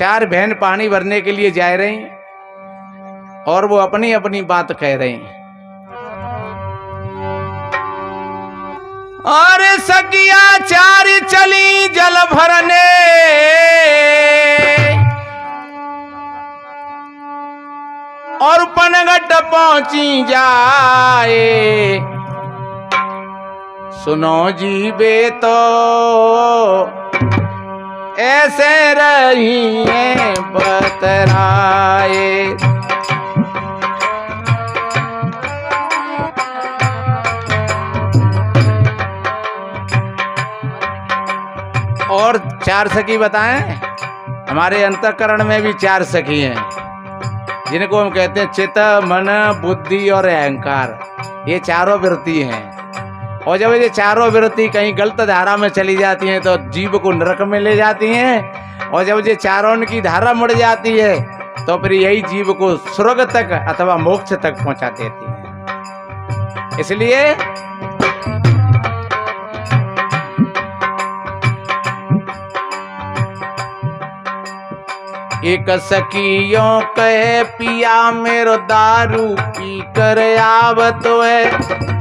चार बहन पानी भरने के लिए जा रही और वो अपनी अपनी बात कह रही। और सखिया चार चली जल भरने, और पनघट पहुंची जाए। सुनो जी बे तो ऐसे रही है बतराए। और चार सखी बताएं, हमारे अंतःकरण में भी चार सखी हैं जिनको हम कहते हैं चित्त, मन, बुद्धि और अहंकार। ये चारों वृत्ति हैं। और जब ये चारों वृत्ति कहीं गलत धारा में चली जाती हैं तो जीव को नरक में ले जाती हैं। और जब ये चारों की धारा मुड़ जाती है तो फिर यही जीव को स्वर्ग तक अथवा मोक्ष तक पहुंचा देती है। इसलिए एक सखियों कहे पिया मेरो दारू पी कर आवत है।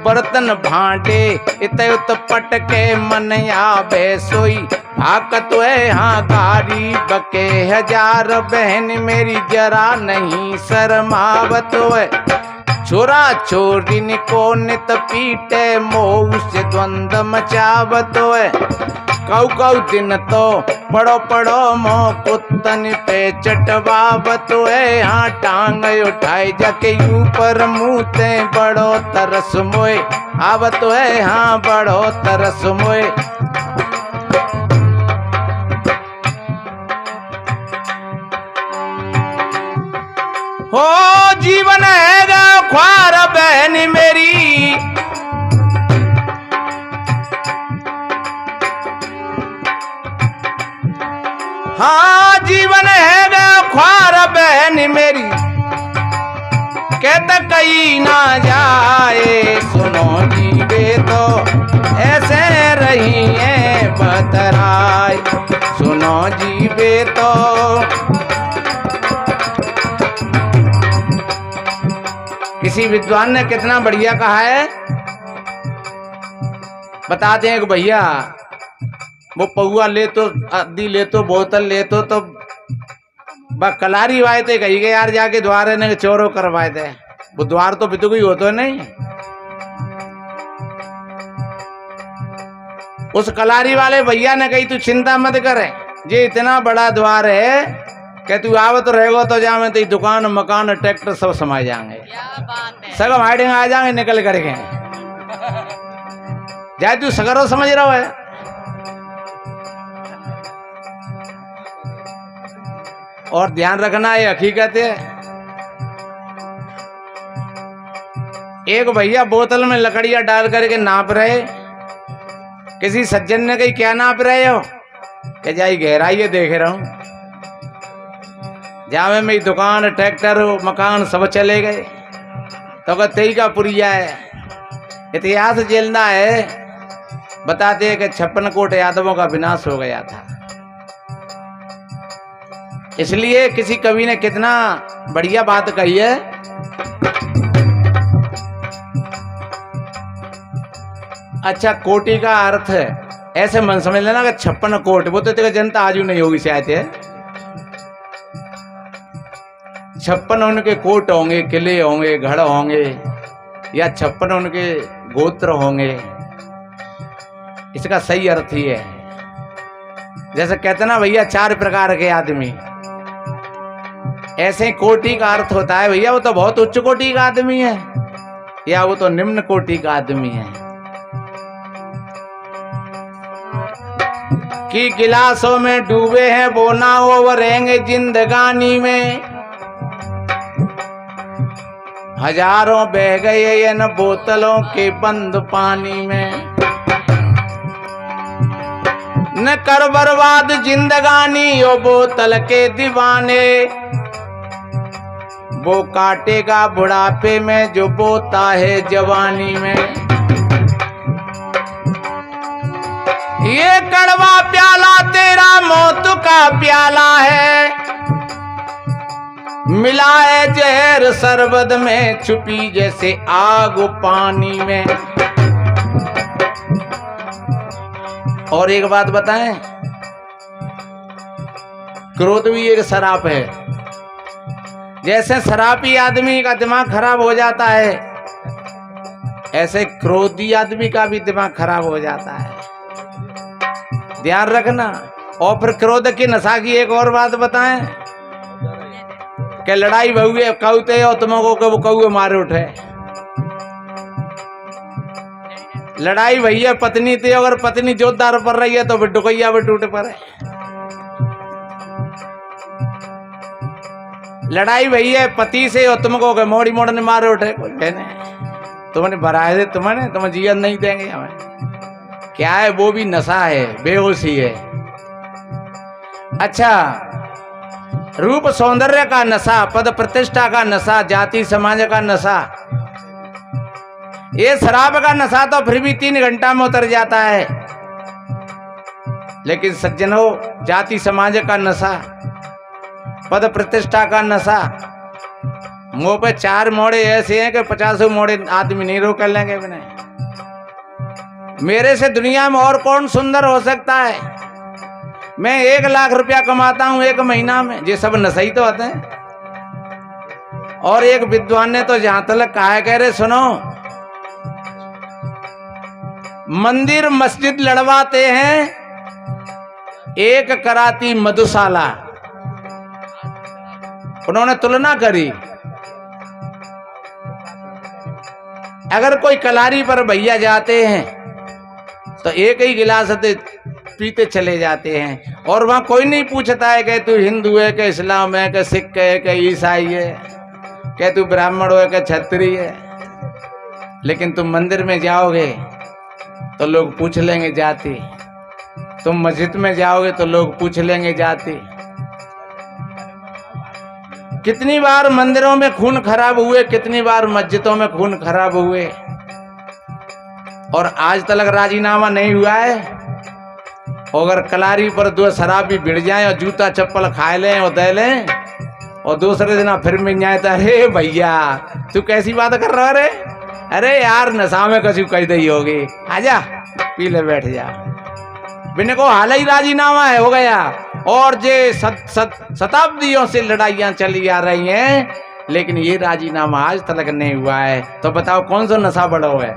बर्तन भांडे इत उत पटके मन आवे सोई। भाकत है हाँ गारी बके हजार बहन मेरी जरा नहीं शर्मावत है। छोरा छोरिन को नित पीटे मोह से द्वंद्व मचावत है। कौ कौ दिन तो पड़ो पड़ो मो कुत्तन पे चटवावत है। हाँ टांग उठाए जाके ऊपर मुँहते बड़ो तरस मोए आवत है। हाँ बड़ो तरस मोए। हो जीवन है ख्वार बहन मेरी, हाँ जीवन है ख्वार बहन मेरी, कहता कहीं ना जाए। सुनो जीवे तो ऐसे रही है बतराए। सुनो जीवे तो किसी विद्वान ने कितना बढ़िया कहा है, बताते हैं कि भैया वो पौआ ले तो आदि ले तो बोतल ले तो कलारी वाए थे कही गए यार जाके द्वारे ने चोरो करवाए थे। वो द्वार तो बितु ही होते नहीं। उस कलारी वाले भैया ने कही तू चिंता मत करे, ये इतना बड़ा द्वार है कि तू आवत रहेगा तो जा में तो दुकान मकान ट्रैक्टर सब समाये जाएंगे, सब हाइडिंग आ जाएंगे निकल करके। जाए तू सगरो समझ रहा है। और ध्यान रखना ये हकीकत है। एक भैया बोतल में लकड़ियां डाल करके नाप रहे। किसी सज्जन ने कही क्या नाप रहे हो? कि जाई गहराई देख रहा हूं। जावे में दुकान ट्रैक्टर मकान सब चले गए तो कहते का पुरिया है। इतिहास झेलना है। बताते हैं कि 56 कोट यादवों का विनाश हो गया था। इसलिए किसी कवि ने कितना बढ़िया बात कही है। अच्छा कोटि का अर्थ है ऐसे मन समझ लेना कि 56 कोट, वो तो तेरा जनता आज नहीं होगी शायद है। 56 उनके कोट होंगे, किले होंगे, गढ़ होंगे, या 56 उनके गोत्र होंगे। इसका सही अर्थ ही है। जैसे कहते ना भैया 4 प्रकार के आदमी, ऐसे कोटि का अर्थ होता है भैया वो तो बहुत उच्च कोटि का आदमी है या वो तो निम्न कोटि का आदमी है। कि गिलासों में डूबे हैं वो ना ओवरेंगे जिंदगानी में। हजारों बह गए इन बोतलों के बंद पानी में। न कर बर्बाद जिंदगानी ओ बोतल के दीवाने। वो काटेगा बुढ़ापे में जो बोता है जवानी में। ये कड़वा प्याला तेरा मौत का प्याला है, मिला है जहर शरबत में, छुपी जैसे आग पानी में। और एक बात बताएं, क्रोध भी एक शराब है। जैसे शराबी आदमी का दिमाग खराब हो जाता है, ऐसे क्रोधी आदमी का भी दिमाग खराब हो जाता है, ध्यान रखना। और फिर क्रोध की नशा की एक और बात बताएं कि लड़ाई बहुए कहते हो तुमको कि वो कौए मारे उठे। लड़ाई भैया पत्नी थी, अगर पत्नी जोरदार पर रही है तो फिर डुकैया भी टूट पड़े। लड़ाई भैया पति से और तुमको कि मोड़ी मोड़ ने मारे उठे, तुमने भराए थे, तुम्हें जीवन नहीं देंगे हमें। क्या है वो भी नशा है, बेहोशी है। अच्छा, रूप सौंदर्य का नशा, पद प्रतिष्ठा का नशा, जाति समाज का नशा, ये शराब का नशा तो फिर भी 3 घंटा में उतर जाता है। लेकिन सज्जनों, जाति समाज का नशा, पद प्रतिष्ठा का नशा, मुंह पे 4 मोड़े ऐसे हैं कि 50 मोड़े आदमी नहीं रोक लेंगे बिना। मेरे से दुनिया में और कौन सुंदर हो सकता है? मैं 1 लाख रुपया कमाता हूं 1 महीना में, ये सब नशे तो होते हैं। और एक विद्वान ने तो जहां तक कहा है, कह रहे सुनो, मंदिर मस्जिद लड़वाते हैं, एक कराती मधुशाला। उन्होंने तुलना करी, अगर कोई कलारी पर भैया जाते हैं तो एक ही गिलास पीते चले जाते हैं, और वहां कोई नहीं पूछता है कि तू हिंदू है कि इस्लाम है कि सिख है कि ईसाई है, कि तू ब्राह्मण है कि क्षत्रिय है। लेकिन तुम मंदिर में जाओगे तो लोग पूछ लेंगे जाति, तुम मस्जिद में जाओगे तो लोग पूछ लेंगे जाति। कितनी बार मंदिरों में खून खराब हुए, कितनी बार मस्जिदों में खून खराब हुए, और आज तक राजीनामा नहीं हुआ है। अगर कलारी पर 2 शराबी भिड़ जाए और जूता चप्पल खाए लें और दे लें, और दूसरे दिन फिर मिल जाए तो अरे भैया तू कैसी बात कर रहा है? अरे यार नशा में कछु कह दी होगी, आजा पी ले बैठ जा। बिना को हाल ही राजीनामा है हो गया। और जे शताब्दियों से लड़ाइयां चली आ रही हैं, लेकिन ये राजीनामा आज तक नहीं हुआ है। तो बताओ कौन सा नशा बड़ा है?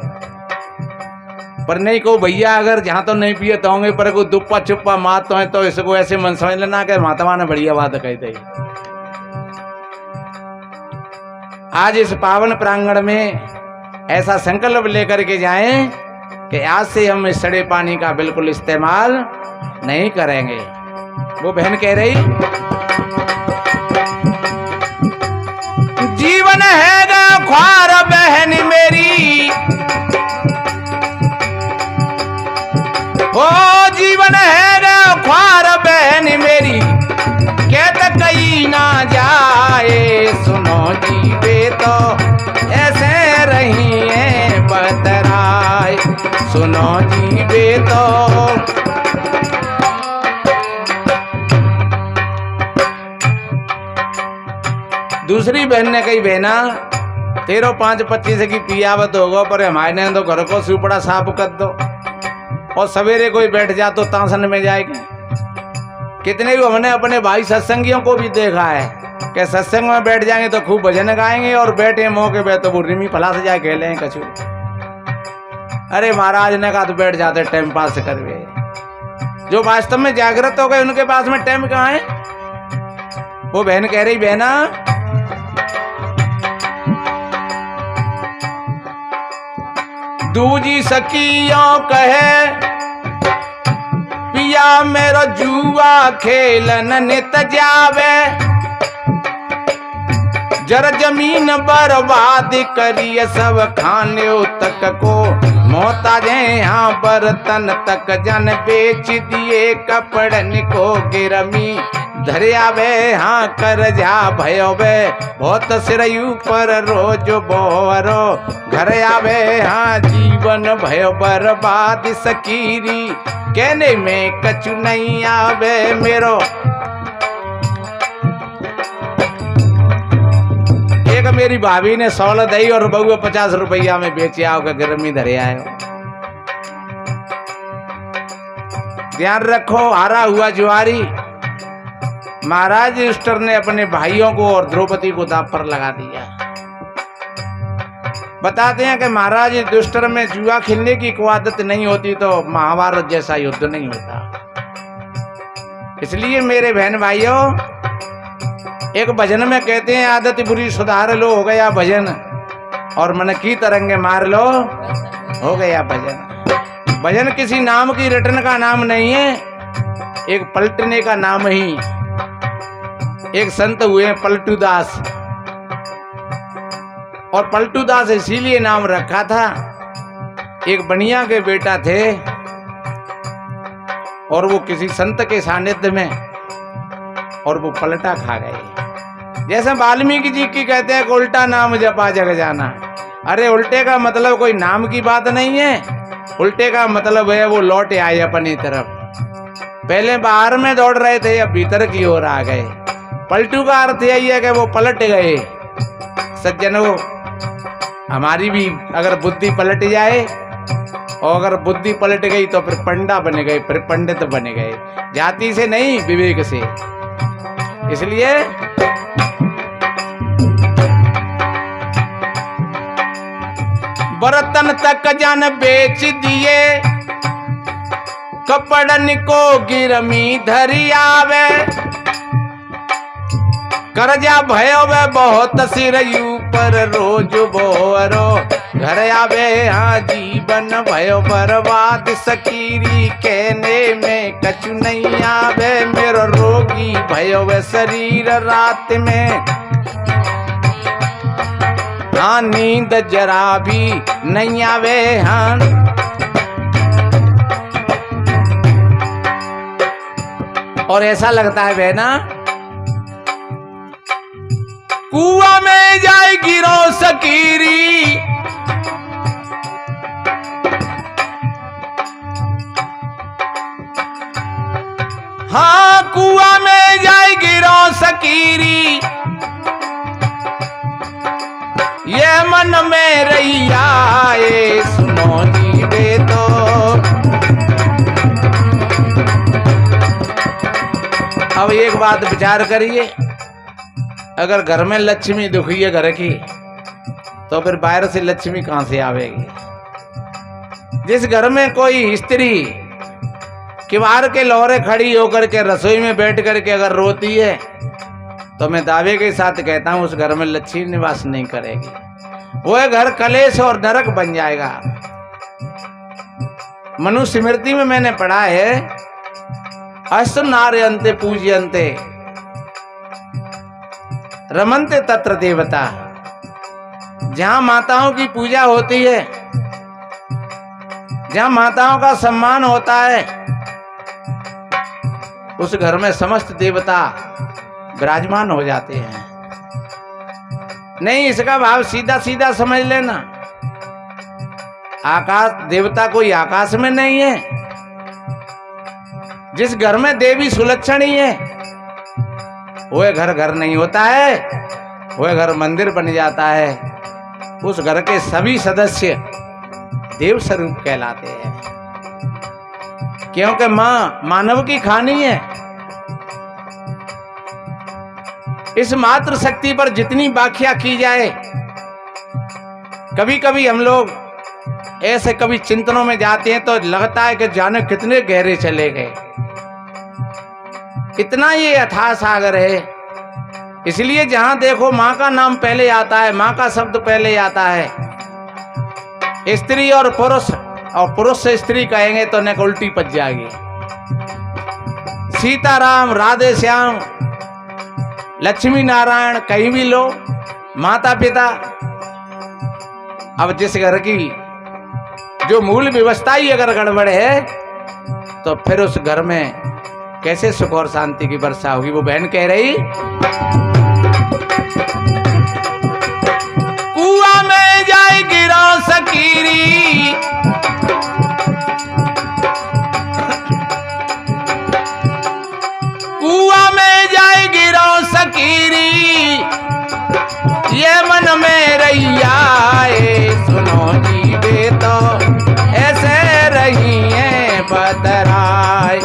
पर नहीं को भैया अगर जहां तो नहीं पिए तो होंगे, पर को दुप्पा चुप्पा मात तो है, तो इसको ऐसे मन समझ लेना कि महात्मा ने बढ़िया बात कही थी। आज इस पावन प्रांगण में ऐसा संकल्प लेकर के जाएं कि आज से हम इस सड़े पानी का बिल्कुल इस्तेमाल नहीं करेंगे। वो बहन कह रही, जीवन है गा ख्वार बहन मेरी, ओ जीवन है गा ख्वार बहन मेरी, कहते कहीं ना जाए, सुनो जीवे तो ऐसे रही है बतराए, सुनो जीवे तो। दूसरी बहन ने कही, बहना 13-5-25 की पियावत होगा, पर हमारे ने तो घर को सुपड़ा साफ कर दो, और सवेरे कोई बैठ जा तो तांसन में जाएगी। कितने भी हमने अपने भाई सत्संगियों को भी देखा है कि सत्संग में बैठ जाएंगे तो खूब भजन गाएंगे, और बैठे मौके पे तो वो रिमी फला से जाए खेले कछु। अरे महाराज ने कहा तो बैठ जाते टाइम पास करके। जो वास्तव में जागृत हो गए उनके पास में टाइम कहाँ है? वो बहन कह रही, बहना दूजी सखियों कहे, पिया मेरो जुआ खेलन नित जावे, जर जमीन बर्बाद करिए सब खाने तक को, मोहताज यहाँ बर्तन तक जन बेच दिए, कपड़न को गिरमी धरे आवे हाँ कर जा भयो बे बहुत सिरयू पर रोज बोरो घर आवे हाँ जीवन भयो बर्बाद सकीरी कहने में कछु नहीं आवे मेरो। एक मेरी भाभी ने 16 दही और बउआ 50 रुपया में बेचे आओ के घर में धरे आयो। ध्यान रखो हारा हुआ जुआरी। महाराज युधिष्ठिर ने अपने भाइयों को और द्रौपदी को दांव पर लगा दिया। बताते हैं कि महाराज युधिष्ठिर में जुआ खेलने की कोई आदत नहीं होती तो महाभारत जैसा युद्ध नहीं होता। इसलिए मेरे बहन भाइयों एक भजन में कहते हैं आदत बुरी सुधार लो हो गया भजन और मन की तरंगे मार लो हो गया भजन। भजन किसी नाम की रटन का नाम नहीं है, एक पलटने का नाम ही। एक संत हुए पलटूदास और पलटूदास इसीलिए नाम रखा था। एक बनिया के बेटा थे और वो किसी संत के सानिध्य में और वो पलटा खा गए। जैसे वाल्मीकि जी की कहते हैं उल्टा नाम जपा जग जाना। अरे उल्टे का मतलब कोई नाम की बात नहीं है, उल्टे का मतलब है वो लौट आए अपनी तरफ। पहले बाहर में दौड़ रहे थे अब भीतर की ओर आ गए। पलटू का अर्थ यही है कि वो पलट गए। सज्जनों हमारी भी अगर बुद्धि पलट जाए और अगर बुद्धि पलट गई तो फिर पंडा बने गए, फिर पंडित बने गए, जाति से नहीं विवेक से। इसलिए बर्तन तक जान बेच दिए कपड़न को गिरमी धरी आवे करजा भयो वे बहुत सिरयू पर रोज बोरो घर आवे हाँ जीवन भयो बर्बाद सकीरी कहने में कछु नहीं आवे मेरो रोगी भयो वे शरीर रात में हाँ नींद जरा भी नहीं आवे हाँ। और ऐसा लगता है बहना कुआं में जाए गिरो सकीरी हाँ कुआं में जाए गिरो सकीरी ये मन में रही आए सुनो जी वे तो। अब एक बात विचार करिए, अगर घर में लक्ष्मी दुखी है घर की तो फिर बाहर से लक्ष्मी कहां से आवेगी। जिस घर में कोई स्त्री किवाड़ के लौरे खड़ी होकर के रसोई में बैठ करके अगर रोती है तो मैं दावे के साथ कहता हूं उस घर में लक्ष्मी निवास नहीं करेगी, वो घर कलेश और नरक बन जाएगा। मनुष्य स्मृति में मैंने पढ़ा है अस्तु नार्यन्ते पूज्यन्ते रमन्ते तत्र देवता। जहां माताओं की पूजा होती है, जहां माताओं का सम्मान होता है, उस घर में समस्त देवता विराजमान हो जाते हैं। नहीं इसका भाव सीधा सीधा समझ लेना, आकाश देवता कोई आकाश में नहीं है। जिस घर में देवी सुलक्षणी है वह घर घर नहीं होता है, वह घर मंदिर बन जाता है। उस घर के सभी सदस्य देव स्वरूप कहलाते हैं, क्योंकि मां मानव की खानी है। इस मातृ शक्ति पर जितनी व्याख्या की जाए, कभी कभी हम लोग ऐसे कभी चिंतनों में जाते हैं तो लगता है कि जाने कितने गहरे चले गए, इतना ये अथाह सागर है। इसलिए जहां देखो मां का नाम पहले आता है, मां का शब्द पहले आता है। स्त्री और पुरुष से स्त्री कहेंगे तो नेक उल्टी पच जाएगी। सीताराम, राधे श्याम, लक्ष्मी नारायण कहीं भी लो, माता पिता। अब जिस घर की जो मूल व्यवस्था ही अगर गड़बड़ है तो फिर उस घर में कैसे सुख और शांति की वर्षा होगी। वो बहन कह रही, कुआं में जाए गिरा सकीरी, कुआं में जाए गिरा सकीरी, ये मन में रैया सुनो जी बे तो ऐसे रही है बदराए,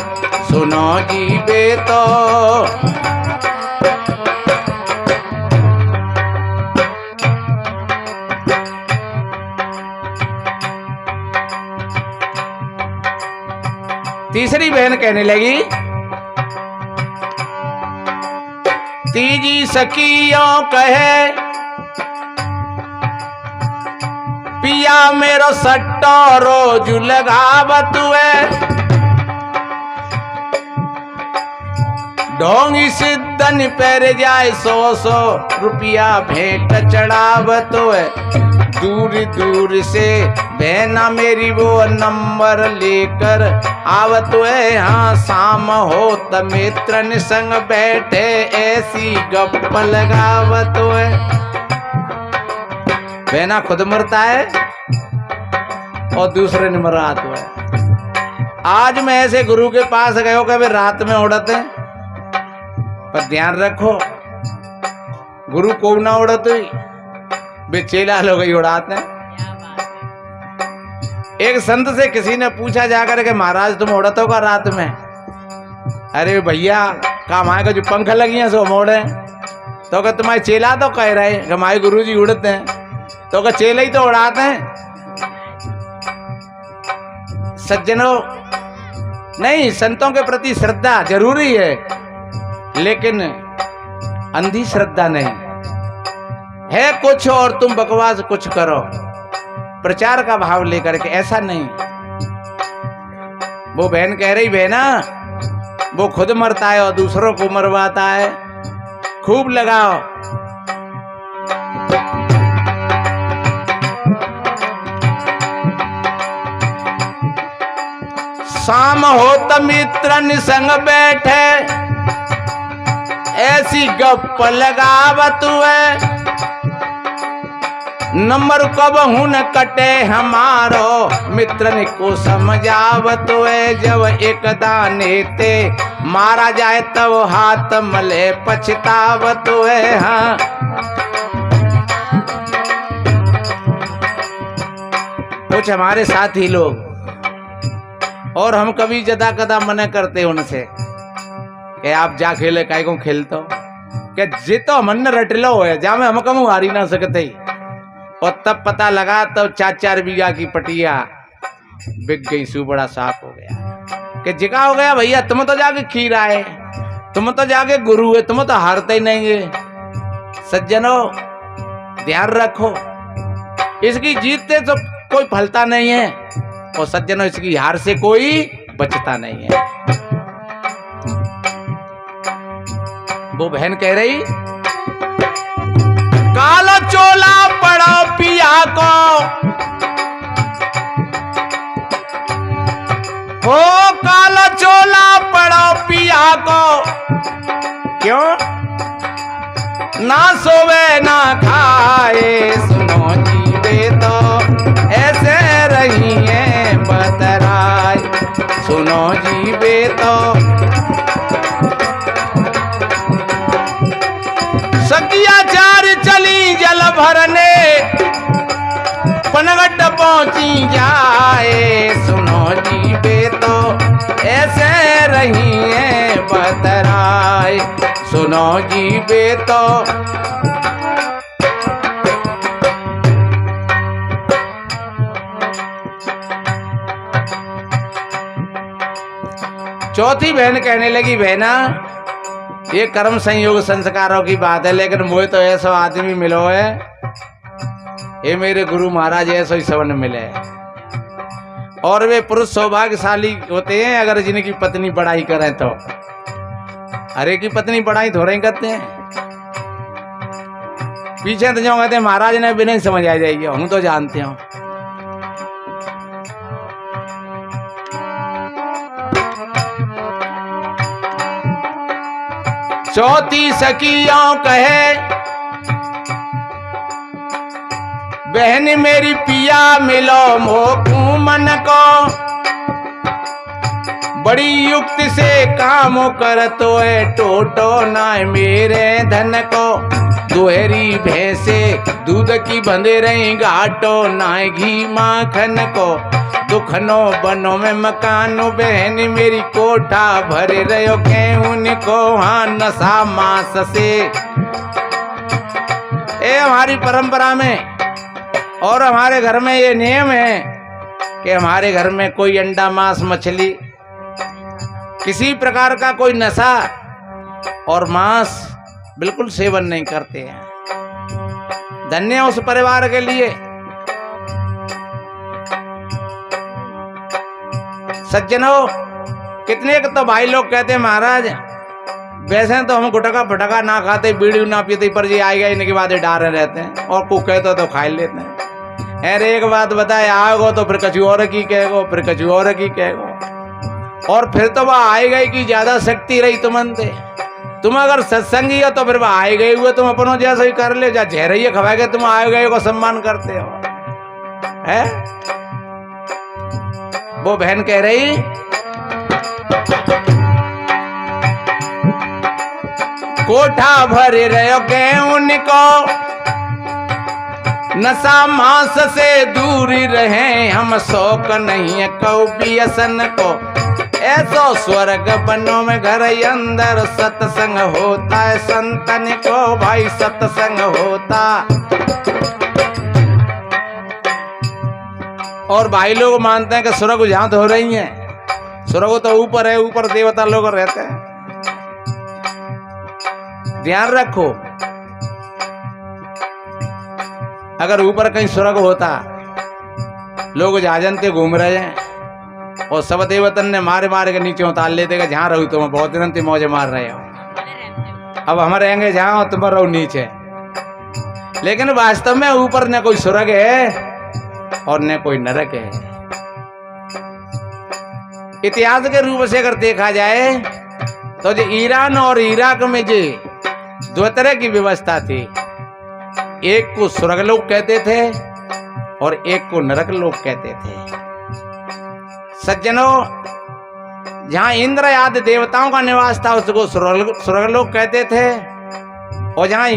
सुनो जी बे तो। तीसरी बहन कहने लगी, तीजी सखियों कहे, पिया मेरो सट्टो रोज लगावत है, ढोंगी सिद्धन पर जाए 100 रुपया भेंट चढ़ावत है। दूर दूर से बहना मेरी वो नंबर लेकर आवत है, हाँ शाम हो त मित्रन संग बैठे ऐसी गप्प लगावत है। बहना खुद मरता है और दूसरे ने मरात है। आज मैं ऐसे गुरु के पास गयो कि वे रात में उड़ते हैं, पर ध्यान रखो गुरु को ना उड़त हुई, वे चेला लोग ही उड़ाते हैं। एक संत से किसी ने पूछा जाकर के महाराज तुम उड़ते हो का रात में? अरे भैया काम आएगा जो पंख लगी हैं सो मोड़े, तो क्या तुम्हारे चेला तो कह रहे कि हमारे गुरु जी उड़ते हैं, तो क्या चेले ही तो उड़ाते हैं। सज्जनों, नहीं, संतों के प्रति श्रद्धा जरूरी है, लेकिन अंधी श्रद्धा नहीं है। कुछ और तुम बकवास कुछ करो प्रचार का भाव लेकर के, ऐसा नहीं। वो बहन कह रही, बहना वो खुद मरता है और दूसरों को मरवाता है, खूब लगाओ। शाम हो त मित्रन संग बैठे ऐसी गप्प लगावत है, नंबर कब हुन कटे हमारो मित्रन को समझावत है। जब एक दाने ते मारा जाए तब हाथ मले पछतावत है। हाँ कुछ हमारे साथी लोग, और हम कभी जदा कदा मना करते उनसे कि आप जा खेले, काय को खेलते हो, कि जितो मन रट लो है जा में हम कम हारी ना सकते। और तब पता लगा तब 4-4 बीघा की पटिया बिक गई, सू बड़ा साफ हो गया कि जिका हो गया भैया, तुम तो जाके खीर आए, तुम तो जाके गुरु है, तुम तो हारते ही नहीं है। सज्जनों ध्यान रखो, इसकी जीतते तो कोई फलता नहीं है, और सज्जनों इसकी हार से कोई बचता नहीं है। वो बहन कह रही, काला चोला पड़ो पिया को, हो काला चोला पड़ो पिया को, क्यों ना सोवे ना खाए, सुनो जी बे तो ऐसे रही है बतराए, सुनो जी बे तो। सकिया चार चली जल भरने, पनगट पहुंची जाए, सुनो जी बे तो ऐसे रही है बतराए, सुनो जी बे तो। चौथी बहन कहने लगी, बहना ये कर्म संयोग संस्कारों की बात है, लेकिन मुझे तो ऐसा आदमी मिलो है, ये मेरे गुरु महाराज ऐसा ही सवन मिले। और वे पुरुष सौभाग्यशाली होते हैं अगर जिनकी पत्नी बड़ाई करें तो। अरे की पत्नी बड़ाई थोड़ा ही करते हैं, पीछे तो जो कहते हैं महाराज ने भी नहीं समझ आ जाएगी, हम तो जानते हो। चौथी सखियों कहे बहन मेरी पिया मिलो मोकू मन को, बड़ी युक्ति से काम कर तो है टोटो ना मेरे धन को। दोहरी भैंसे दूध की बंधे रही घाटो ना घी माखन को। दुखनो बनो में मकानो बहन मेरी कोठा भरे रहो के उनको हाँ नशा मांस से। ये हमारी परंपरा में और हमारे घर में ये नियम है कि हमारे घर में कोई अंडा मांस मछली किसी प्रकार का कोई नशा और मांस बिल्कुल सेवन नहीं करते हैं। धन्य उस परिवार के लिए। सज्जनों, कितने तो भाई लोग कहते हैं महाराज वैसे तो हम गुटका फटका ना खाते बीड़ी ना पीते पर जी आएगा इनके बाद डारे रहते हैं और को कहते तो खा लेते हैं। अरे एक बात बताए आओगो तो फिर कछु और की कहेगो फिर कछु और की कहेगो और फिर तो वह आए गए की ज्यादा शक्ति रही तुमनते। तुम अगर सत्संगी हो तो फिर वह आए गए हुए तुम अपनों जैसा ही कर ले जा झेरिए खवा के तुम आए गए को सम्मान करते हो है। वो बहन कह रही कोठा भरे रहो के उनको नशा मांस से दूरी रहे हम शौक नहीं है कौबियसन को। ऐसो स्वर्ग बनो में घर अंदर सत्संग होता है संतन को भाई सत्संग होता। और भाई लोग मानते हैं कि स्वर्ग जहां तो हो रही है स्वर्ग तो ऊपर है ऊपर देवता लोग रहते हैं। ध्यान रखो अगर ऊपर कहीं स्वर्ग होता लोग जहाजनते घूम रहे हैं और सब देवतन ने मारे मारे के नीचे उतार लेते कि जहां रहू तुम बहुत दिन से मौजे मार रहे हो अब हम रहेंगे जहां तुम रहो नीचे। लेकिन वास्तव में ऊपर न कोई स्वर्ग है और न कोई नरक है। इतिहास के रूप से अगर देखा जाए तो जो ईरान और इराक में जो दो तरह की व्यवस्था थी, एक को स्वर्गलोक कहते थे और एक को नरक लोक कहते थे। सज्जनों, जहां इंद्र आदि देवताओं का निवास था उसको स्वर्गलोक कहते थे और जहां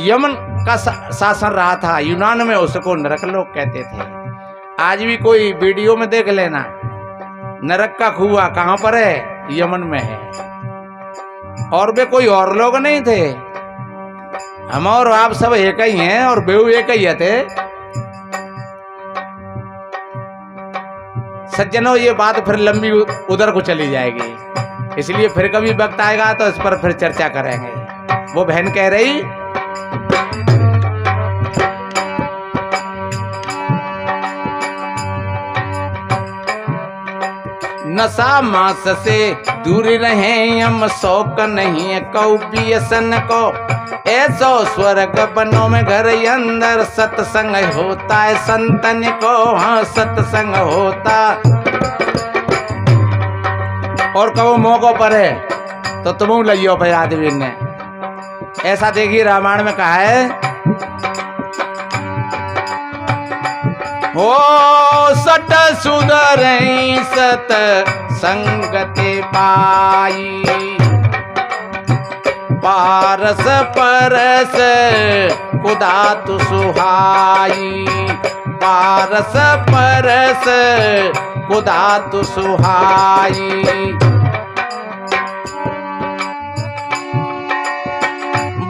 यमन का शासन रहा था यूनान में उसको नरक लोक कहते थे। आज भी कोई वीडियो में देख लेना नरक का कुआं कहां पर है, यमन में है। और वे कोई और लोग नहीं थे, हम और आप सब एक ही हैं और बेहू एक ही थे। सज्जनों, ये बात फिर लंबी उधर को चली जाएगी, इसलिए फिर कभी वक्त आएगा तो इस पर फिर चर्चा करेंगे। वो बहन कह रही नशा मांस से दूर रहे हम शौक नहीं है कौबियसन को। ऐसो स्वर्ग बनो में घर अंदर सत्संग होता है संतन को हाँ सत्संग होता। और कहो मौकों पर है तो तुम लियो भाई आदमी ने ऐसा देखिए रामायण में कहा है हो सट सुधर सत संगते पाई पारस परस कुदातु सुहाई पारस परस कुदातु सुहाई।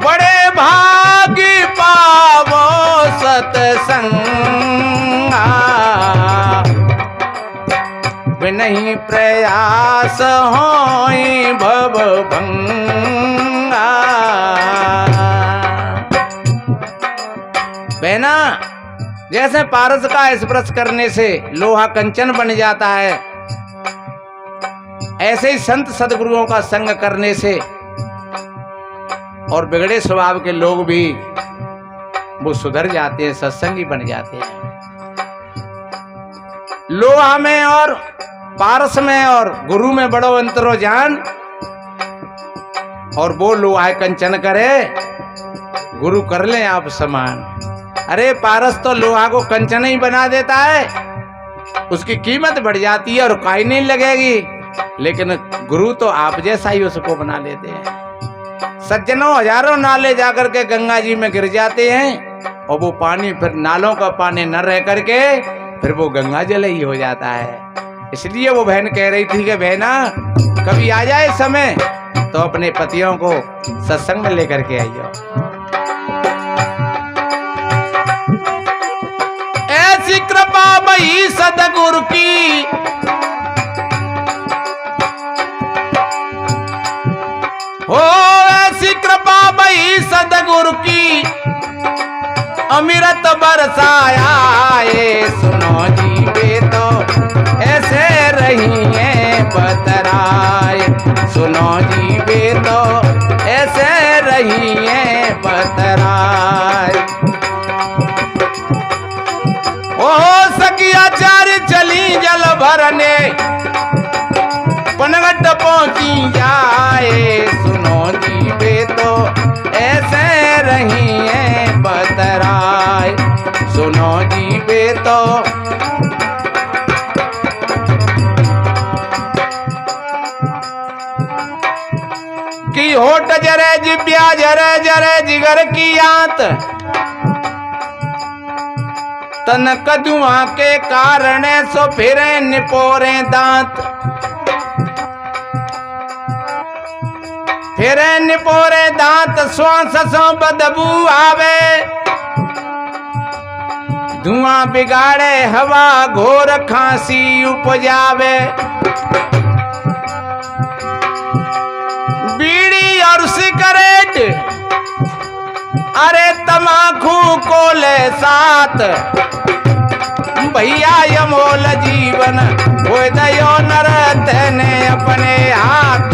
बड़े भागी पावो सतसंगा नहीं प्रयास होई भव भंगा। बहना, जैसे पारस का स्पर्श करने से लोहा कंचन बन जाता है, ऐसे ही संत सदगुरुओं का संग करने से और बिगड़े स्वभाव के लोग भी वो सुधर जाते हैं, सत्संगी बन जाते हैं। लोहा में और पारस में और गुरु में बड़ो अंतरो जान। और वो लोहा कंचन करे, गुरु कर ले आप समान। अरे पारस तो लोहा को कंचन ही बना देता है, उसकी कीमत बढ़ जाती है और काई नहीं लगेगी, लेकिन गुरु तो आप जैसा ही उसको बना लेते हैं। सज्जनों, हजारों नाले जाकर के गंगा जी में गिर जाते हैं और वो पानी फिर नालों का पानी न रह करके फिर वो गंगा जल ही हो जाता है। इसलिए वो बहन कह रही थी कि बहना कभी आ जाए समय तो अपने पतियों को सत्संग में लेकर के आइयो। ऐसी कृपा भई सतगुरु की, हो ऐसी कृपा भई सतगुरु की, अमृत बरसाया ये सुनो जी वे तो ऐसे रही है बतराए, सुनो जी वे तो ऐसे रही है बतराए। ओ सखिया चार चली जल भरने, पनघट पहुंची जाए, सुनो जी वे तो ऐसे रही है बतराए, सुनो जी वे तो। की होठ जरे जिब्या जरे जरे जिगर की आंत, तन कदुआ के कारण सो फिरे निपोरे दांत, फिरे निपोरे दांत श्वास सो बदबू आवे, धुआं बिगाड़े हवा घोर खांसी उपजावे, बीड़ी और सिगरेट अरे तमाकू को ले साथ, भैया यमोल जीवन हो दयो नर तेने अपने हाथ।